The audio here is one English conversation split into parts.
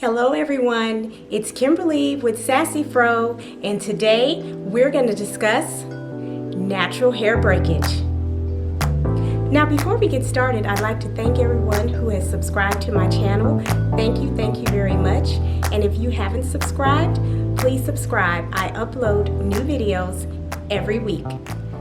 Hello everyone, it's Kimberly with Sassy Fro, and today we're going to discuss natural hair breakage. Now before we get started, I'd like to thank everyone who has subscribed to my channel. Thank you very much. And if you haven't subscribed, please subscribe. I upload new videos every week.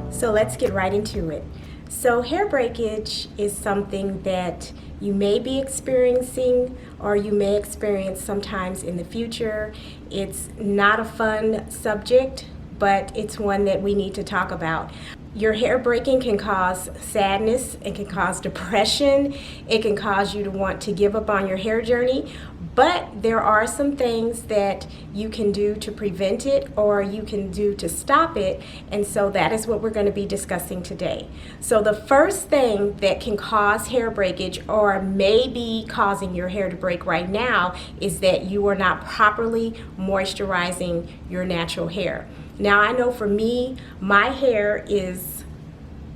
So let's get right into it. So hair breakage is something that you may be experiencing or you may experience sometimes in the future. It's not a fun subject, but it's one that we need to talk about. Your hair breaking can cause sadness, it can cause depression, it can cause you to want to give up on your hair journey, but there are some things that you can do to prevent it or you can do to stop it, and so that is what we're going to be discussing today. So the first thing that can cause hair breakage or may be causing your hair to break right now is that you are not properly moisturizing your natural hair. Now I know for me, my hair is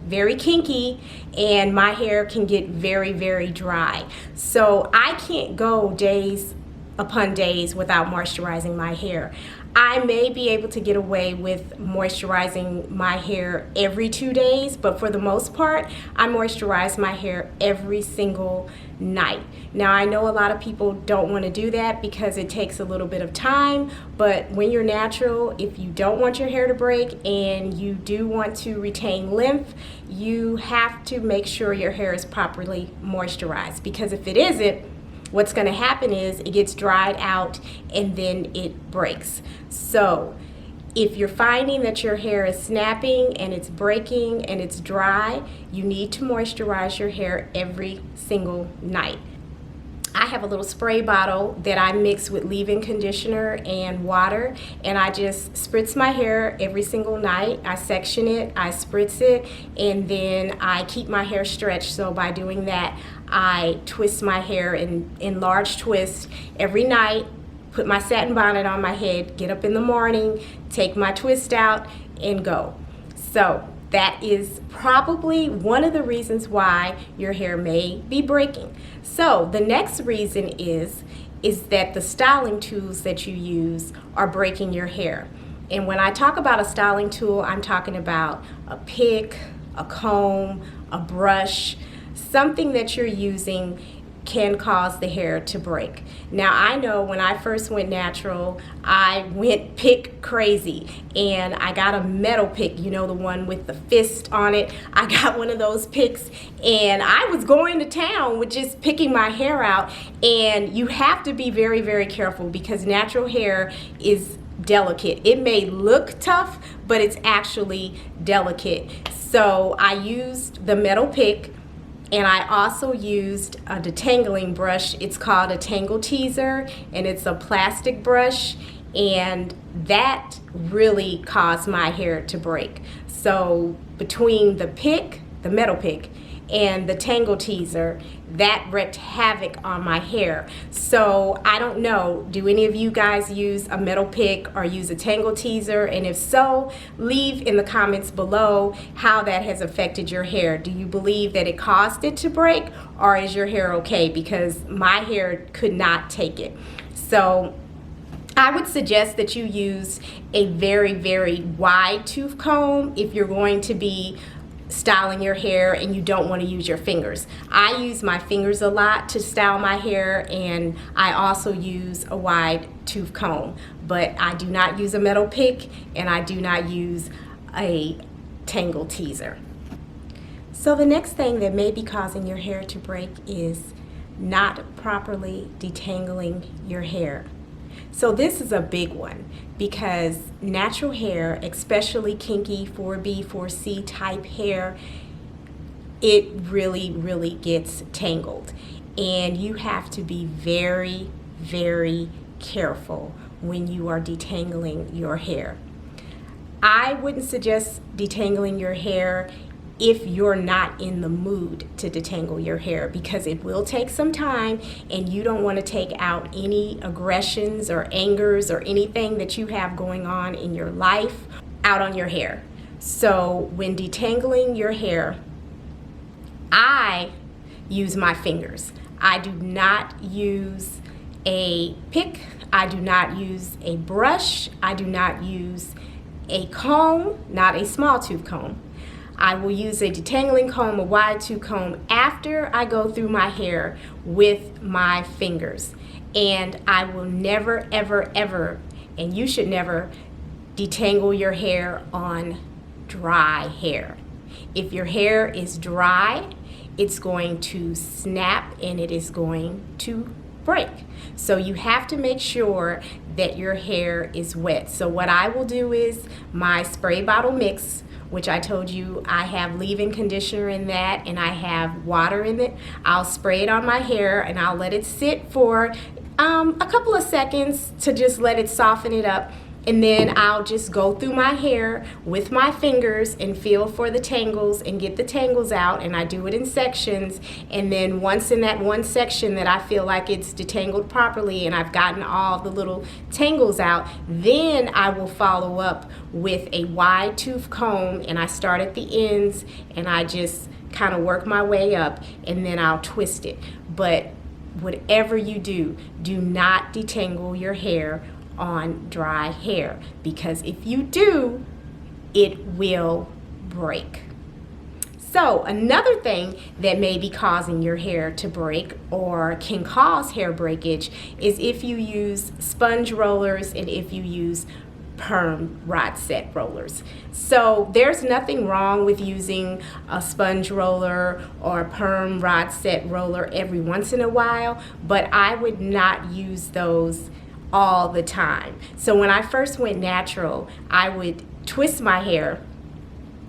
very kinky and my hair can get very dry. So I can't go days upon days without moisturizing my hair. I may be able to get away with moisturizing my hair every 2 days, but for the most part, I moisturize my hair every single night. Now, I know a lot of people don't want to do that because it takes a little bit of time, but when you're natural, if you don't want your hair to break and you do want to retain length, you have to make sure your hair is properly moisturized, because if it isn't, what's going to happen is it gets dried out and then it breaks. So if you're finding that your hair is snapping and it's breaking and it's dry, you need to moisturize your hair every single night. I have a little spray bottle that I mix with leave-in conditioner and water, and I just spritz my hair every single night. I section it, I spritz it, and then I keep my hair stretched. So by doing that, I twist my hair in large twists every night, put my satin bonnet on my head, get up in the morning, take my twist out, and go. So that is probably one of the reasons why your hair may be breaking. So the next reason is that the styling tools that you use are breaking your hair. And when I talk about a styling tool, I'm talking about a pick, a comb, a brush, something that you're using can cause the hair to break. Now I know when I first went natural, I went pick crazy and I got a metal pick, you know, the one with the fist on it. I got one of those picks and I was going to town with just picking my hair out, and you have to be very careful because natural hair is delicate. It may look tough, but it's actually delicate. So I used the metal pick, and I also used a detangling brush. It's called a tangle teaser, and it's a plastic brush, and that really caused my hair to break. So between the pick, the metal pick, and the tangle teaser, that wreaked havoc on my hair. So I don't know, do any of you guys use a metal pick or use a tangle teaser? And if so, leave in the comments below how that has affected your hair. Do you believe that it caused it to break, or is your hair okay? Because my hair could not take it. So I would suggest that you use a very wide tooth comb if you're going to be styling your hair and you don't want to use your fingers. I use my fingers a lot to style my hair, and I also use a wide tooth comb, but I do not use a metal pick and I do not use a tangle teaser. So the next thing that may be causing your hair to break is not properly detangling your hair. So this is a big one because natural hair, especially kinky 4B, 4C type hair, it really gets tangled. And you have to be very careful when you are detangling your hair. I wouldn't suggest detangling your hair if you're not in the mood to detangle your hair, because it will take some time and you don't want to take out any aggressions or angers or anything that you have going on in your life out on your hair. So when detangling your hair, I use my fingers. I do not use a pick. I do not use a brush. I do not use a comb, not a small tooth comb. I will use a detangling comb, a wide tooth comb, after I go through my hair with my fingers. And I will never, ever, ever, and you should never, detangle your hair on dry hair. If your hair is dry, it's going to snap and it is going to break. So you have to make sure that your hair is wet. So what I will do is my spray bottle mix, which I told you I have leave-in conditioner in that and I have water in it. I'll spray it on my hair and I'll let it sit for a couple of seconds to just let it soften it up. And then I'll just go through my hair with my fingers and feel for the tangles and get the tangles out. And I do it in sections. And then once in that one section that I feel like it's detangled properly and I've gotten all the little tangles out, then I will follow up with a wide tooth comb, and I start at the ends and I just kind of work my way up, and then I'll twist it. But whatever you do, do not detangle your hair on dry hair, because if you do, it will break. So another thing that may be causing your hair to break or can cause hair breakage is if you use sponge rollers and if you use perm rod set rollers. So there's nothing wrong with using a sponge roller or a perm rod set roller every once in a while, but I would not use those all the time. So when I first went natural, I would twist my hair,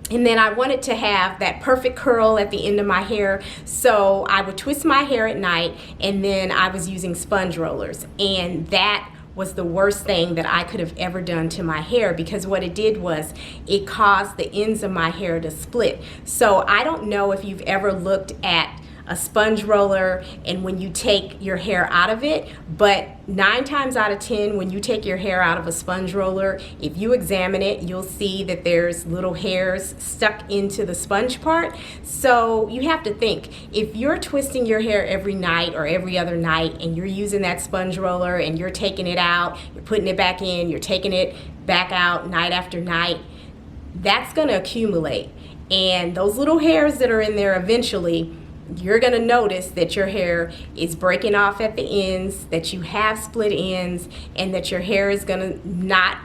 and then I wanted to have that perfect curl at the end of my hair. So I would twist my hair at night, and then I was using sponge rollers. And that was the worst thing that I could have ever done to my hair, because what it did was it caused the ends of my hair to split. So I don't know if you've ever looked at a sponge roller and when you take your hair out of it, but 9 times out of 10 when you take your hair out of a sponge roller, if you examine it, you'll see that there's little hairs stuck into the sponge part. So you have to think, if you're twisting your hair every night or every other night and you're using that sponge roller and you're taking it out, you're putting it back in, you're taking it back out night after night, that's going to accumulate. And those little hairs that are in there, eventually you're going to notice that your hair is breaking off at the ends, that you have split ends, and that your hair is going to not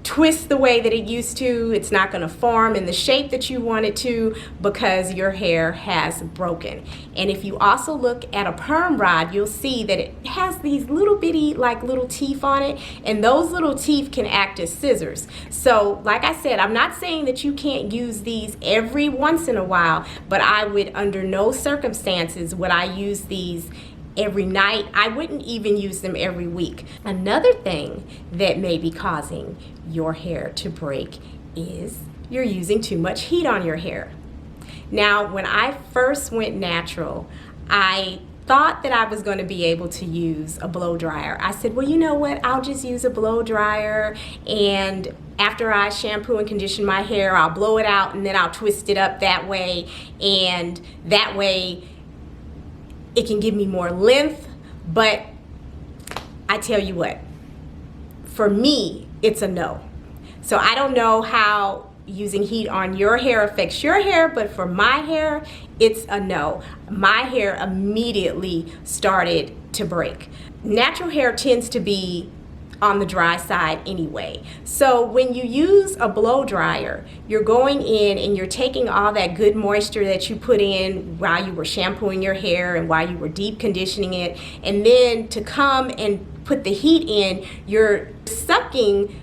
twist the way that it used to. It's not going to form in the shape that you want it to, because your hair has broken. And if you also look at a perm rod, you'll see that it has these little bitty like little teeth on it, and those little teeth can act as scissors. So like I said, I'm not saying that you can't use these every once in a while, but I would under no circumstances would I use these every night. I wouldn't even use them every week. Another thing that may be causing your hair to break is you're using too much heat on your hair. Now, when I first went natural, I thought that I was going to be able to use a blow dryer. I said, well, you know what? I'll just use a blow dryer, and after I shampoo and condition my hair, I'll blow it out and then I'll twist it up that way, and that way it can give me more length. But I tell you what, for me, it's a no. So I don't know how using heat on your hair affects your hair, but for my hair, it's a no. My hair immediately started to break. Natural hair tends to be on the dry side anyway. So when you use a blow dryer, you're going in and you're taking all that good moisture that you put in while you were shampooing your hair and while you were deep conditioning it, and then to come and put the heat in, you're sucking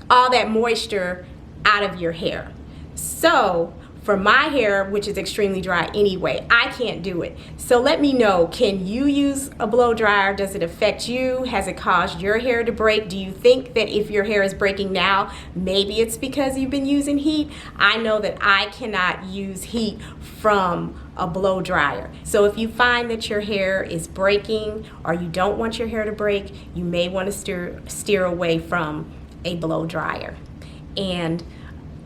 all that moisture out of your hair. So for my hair, which is extremely dry anyway, I can't do it. So let me know, can you use a blow dryer? Does it affect you? Has it caused your hair to break? Do you think that if your hair is breaking now, maybe it's because you've been using heat? I know that I cannot use heat from a blow dryer. So if you find that your hair is breaking or you don't want your hair to break, you may want to steer away from a blow dryer. And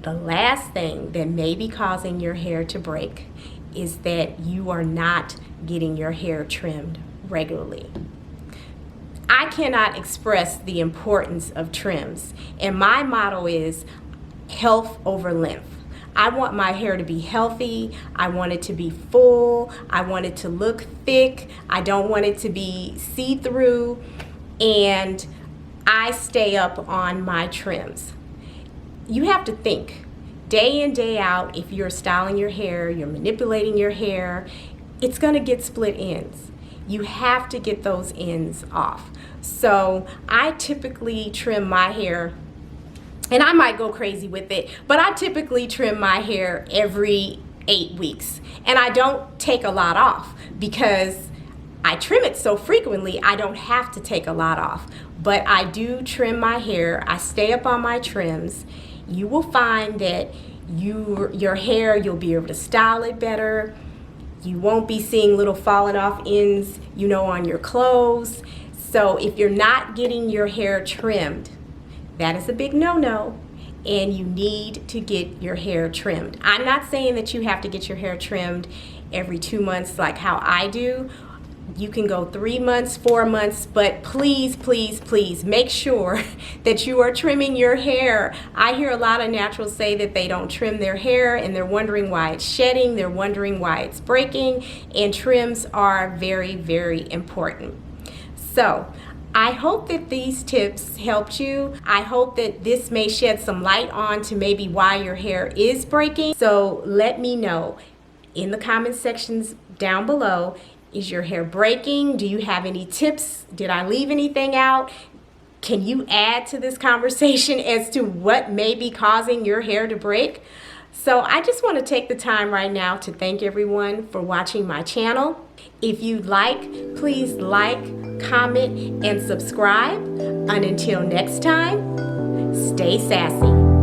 the last thing that may be causing your hair to break is that you are not getting your hair trimmed regularly. I cannot express the importance of trims, and my motto is health over length. I want my hair to be healthy. I want it to be full. I want it to look thick. I don't want it to be see-through. And I stay up on my trims. You have to think day in, day out, if you're styling your hair, you're manipulating your hair, it's going to get split ends. You have to get those ends off. So I typically trim my hair, and I might go crazy with it, but I typically trim my hair every 8 weeks. And I don't take a lot off because I trim it so frequently, I don't have to take a lot off. But I do trim my hair. I stay up on my trims. You will find that your hair, you'll be able to style it better. You won't be seeing little falling off ends, on your clothes. So if you're not getting your hair trimmed, that is a big no-no, and you need to get your hair trimmed. I'm not saying that you have to get your hair trimmed every 2 months like how I do. You can go 3 months, 4 months, but please, please, please make sure that you are trimming your hair. I hear a lot of naturals say that they don't trim their hair and they're wondering why it's shedding, they're wondering why it's breaking, and trims are very, very important. So I hope that these tips helped you. I hope that this may shed some light on to maybe why your hair is breaking. So let me know in the comment sections down below. Is your hair breaking? Do you have any tips? Did I leave anything out? Can you add to this conversation as to what may be causing your hair to break? So I just want to take the time right now to thank everyone for watching my channel. If you'd like, please like, comment, and subscribe. And until next time, stay sassy.